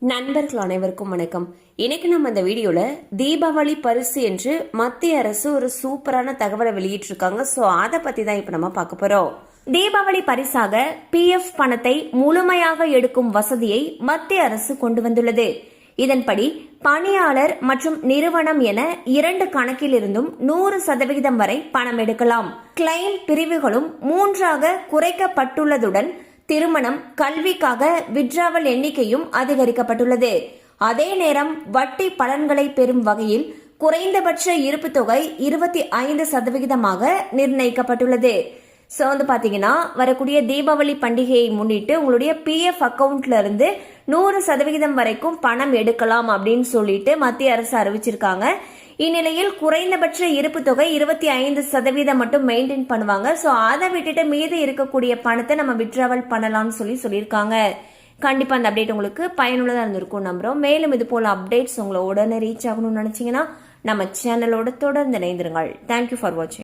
நண்பர்கள் அனைவருக்கும் வணக்கம். இன்னைக்கு நம்ம இந்த வீடியோல தீபாவளி பரிசு என்று மத்திய அரசு ஒரு சூப்பரான தகவலை வெளியிட்டு இருக்காங்க. சோ அதை பத்தி தான் இப்ப நம்ம பார்க்க போறோம். தீபாவளி பரிசாக PF பணத்தை முழுமையாக எடுக்கும் வசதியை மத்திய அரசு கொண்டு வந்துள்ளது. இதன்படி பணியாளர் மற்றும் நிறுவனம் என 2 கணக்கில் இருந்தும் 100% வரை பணம் எடுக்கலாம். கிளைம் பிரிவுகளும் 3ஆக குறைக்கப்பட்டுள்ளதுடன் திருமணம், கல்விக்காக விட்ராவல் எண்ணிக்கையும் அதிகரிக்கப்பட்டுள்ளது. அதே நேரம் வட்டி பலன்களை பெறும் வகையில் குறைந்தபட்ச இருப்பு தொகை 25% நிர்ணயிக்கப்பட்டுள்ளது. ஸோ பாத்தீங்கன்னா வரக்கூடிய தீபாவளி பண்டிகையை முன்னிட்டு உங்களுடைய PF அக்கவுண்ட்ல இருந்து 100% வரைக்கும் பணம் எடுக்கலாம் அப்படின்னு சொல்லிட்டு மத்திய அரசு அறிவிச்சிருக்காங்க. இந்நிலையில் குறைந்தபட்ச இருப்பு தொகை 25% மட்டும் மெயின்டைன் பண்ணுவாங்க. ஸோ அதை விட்டுட்டு மீது இருக்கக்கூடிய பணத்தை நம்ம விட்ராவல் பண்ணலாம்னு சொல்லியிருக்காங்க. கண்டிப்பா அந்த அப்டேட் உங்களுக்கு பயனுள்ளதா இருந்திருக்கும் நம்புறோம். மேலும் இது போல அப்டேட்ஸ் உங்களை உடனே ரீச் ஆகணும்னு நினைச்சீங்கன்னா நம்ம சேனலோட தொடர்ந்து இணைந்திருங்கள். தேங்க்யூ ஃபார் வாட்சிங்.